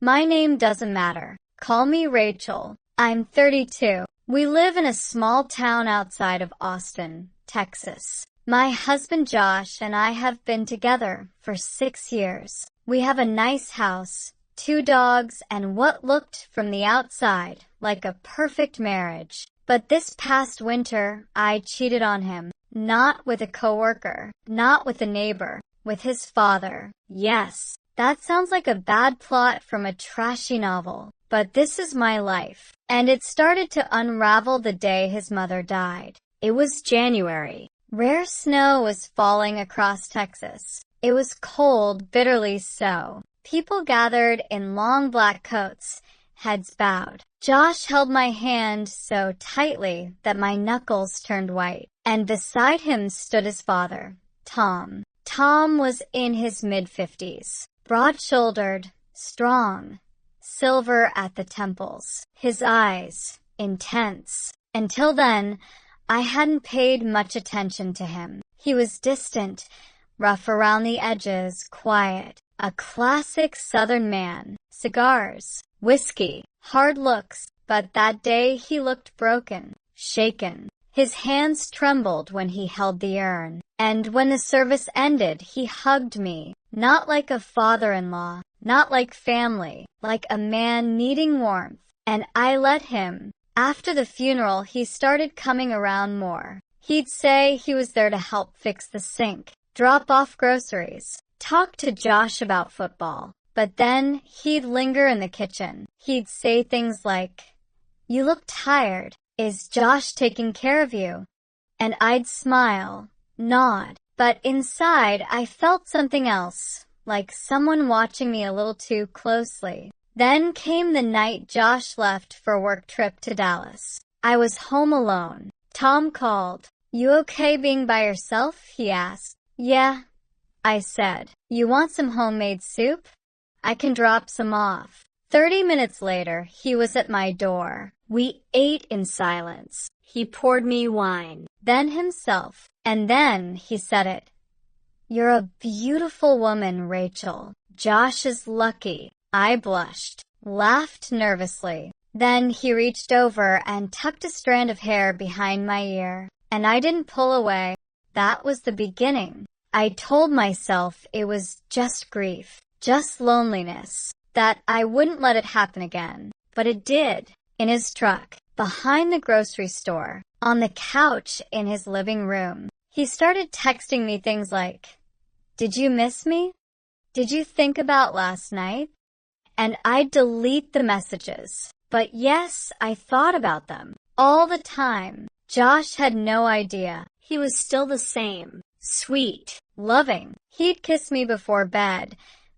My name doesn't matter. Call me Rachel. I'm 32. We live in a small town outside of Austin, Texas. My husband Josh and I have been together for 6 years. We have a nice house, 2 dogs, and what looked from the outside like a perfect marriage. But this past winter, I cheated on him. Not with a coworker, not with a neighbor, with his father. Yes, that sounds like a bad plot from a trashy novel, but this is my life. And it started to unravel the day his mother died. It was January. Rare snow was falling across Texas. It was cold, bitterly so. People gathered in long black coats, heads bowed. Josh held my hand so tightly that my knuckles turned white. And beside him stood his father, Tom. Tom was in his mid-50s, broad-shouldered, strong, silver at the temples, his eyes intense. Until then, I hadn't paid much attention to him. He was distant, rough around the edges, quiet, a classic Southern man. Cigars, whiskey, hard looks, but that day he looked broken, shaken. His hands trembled when he held the urn, and when the service ended, he hugged me, not like a father-in-law, not like family, like a man needing warmth, and I let him. After the funeral, he started coming around more. He'd say he was there to help fix the sink, drop off groceries, talk to Josh about football, but then he'd linger in the kitchen. He'd say things like, "You look tired. Is Josh taking care of you?" And I'd smile, nod, but inside I felt something else, like someone watching me a little too closely. Then came the night Josh left for a work trip to Dallas. I was home alone. Tom called. "You okay being by yourself?" he asked. "Yeah," I said. "You want some homemade soup? I can drop some off." 30 minutes later, he was at my door. We ate in silence. He poured me wine, then himself, and then he said it. "You're a beautiful woman, Rachel. Josh is lucky." I blushed, laughed nervously. Then he reached over and tucked a strand of hair behind my ear, and I didn't pull away. That was the beginning. I told myself it was just grief, just loneliness, that I wouldn't let it happen again. But it did. In his truck, behind the grocery store, on the couch in his living room, he started texting me things like, "Did you miss me? Did you think about last night?" And I'd delete the messages. But yes, I thought about them. All the time. Josh had no idea. He was still the same. Sweet. Loving. He'd kiss me before bed.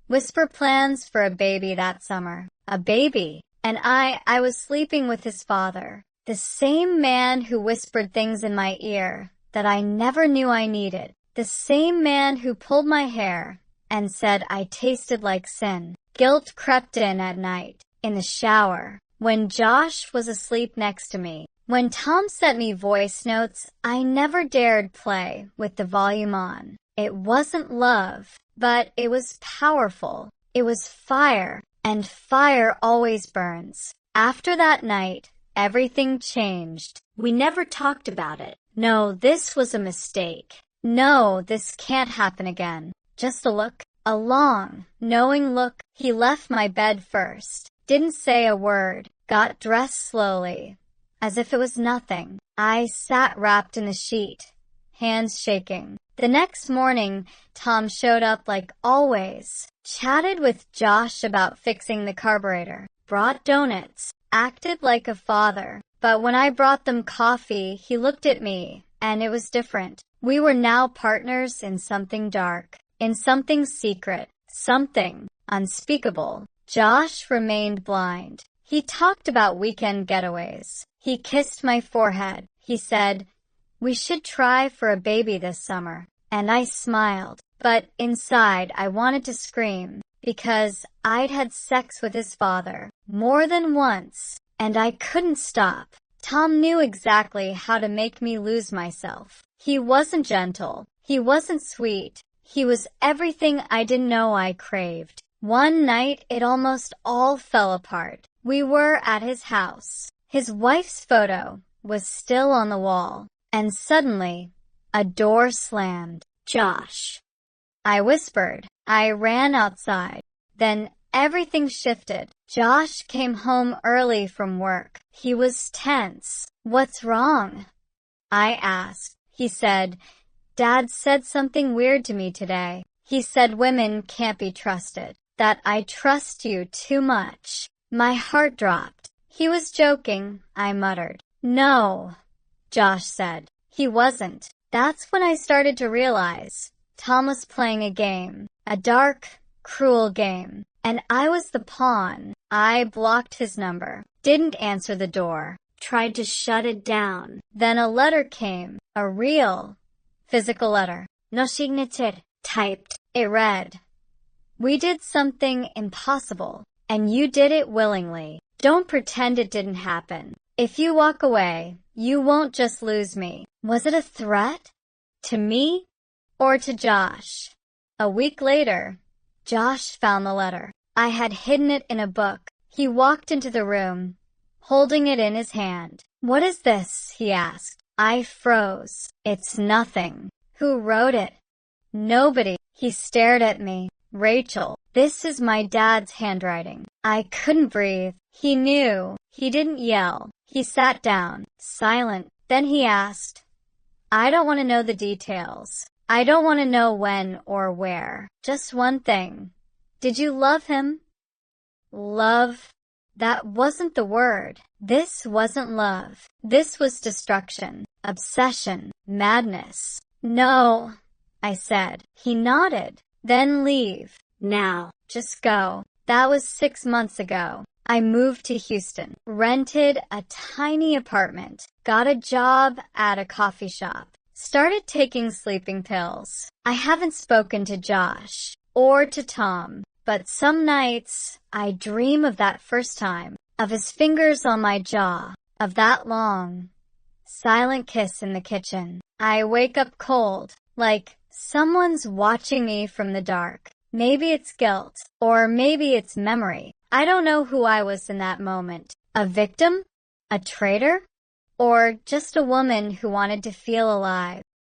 Whisper plans for a baby that summer. A baby. And I was sleeping with his father. The same man who whispered things in my ear that I never knew I needed. The same man who pulled my hair and said I tasted like sin. Guilt crept in at night, in the shower, when Josh was asleep next to me. When Tom sent me voice notes, I never dared play with the volume on. It wasn't love, but it was powerful. It was fire, and fire always burns. After that night, everything changed. We never talked about it. No, this was a mistake. No, this can't happen again. Just a look. A long, knowing look. He left my bed first. Didn't say a word. Got dressed slowly, as if it was nothing. I sat wrapped in the sheet, hands shaking. The next morning, Tom showed up like always. Chatted with Josh about fixing the carburetor. Brought donuts. Acted like a father. But when I brought them coffee, he looked at me, and it was different. We were now partners in something dark. In something secret. Something unspeakable. Josh remained blind. He talked about weekend getaways. He kissed my forehead. He said, "We should try for a baby this summer." And I smiled. But inside I wanted to scream, because I'd had sex with his father more than once, and I couldn't stop. Tom knew exactly how to make me lose myself. He wasn't gentle. He wasn't sweet. He was everything I didn't know I craved. One night, it almost all fell apart. We were at his house. His wife's photo was still on the wall. And suddenly, a door slammed. "Josh," I whispered. I ran outside. Then everything shifted. Josh came home early from work. He was tense. "What's wrong?" I asked. He said, "Dad said something weird to me today. He said women can't be trusted. That I trust you too much." My heart dropped. "He was joking," I muttered. "No," Josh said. "He wasn't." That's when I started to realize Tom was playing a game. A dark, cruel game. And I was the pawn. I blocked his number. Didn't answer the door. Tried to shut it down. Then a letter came. A real, physical letter. No signature. Typed. It read, "We did something impossible, and you did it willingly. Don't pretend it didn't happen. If you walk away, you won't just lose me." Was it a threat? To me? Or to Josh? A week later, Josh found the letter. I had hidden it in a book. He walked into the room, holding it in his hand. "What is this?" he asked. I froze. "It's nothing." "Who wrote it?" "Nobody." He stared at me. "Rachel, this is my dad's handwriting." I couldn't breathe. He knew. He didn't yell. He sat down, silent. Then he asked, "I don't want to know the details. I don't want to know when or where. Just one thing. Did you love him?" Love? That wasn't the word. This wasn't love. This was destruction, obsession, madness. "No," I said. He nodded. "Then leave. Now. Just go." That was 6 months ago. I moved to Houston, rented a tiny apartment, got a job at a coffee shop, started taking sleeping pills. I haven't spoken to Josh or to Tom, but some nights I dream of that first time, of his fingers on my jaw, of that long, silent kiss in the kitchen. I wake up cold, like someone's watching me from the dark. Maybe it's guilt, or maybe it's memory. I don't know who I was in that moment. A victim? A traitor? Or just a woman who wanted to feel alive?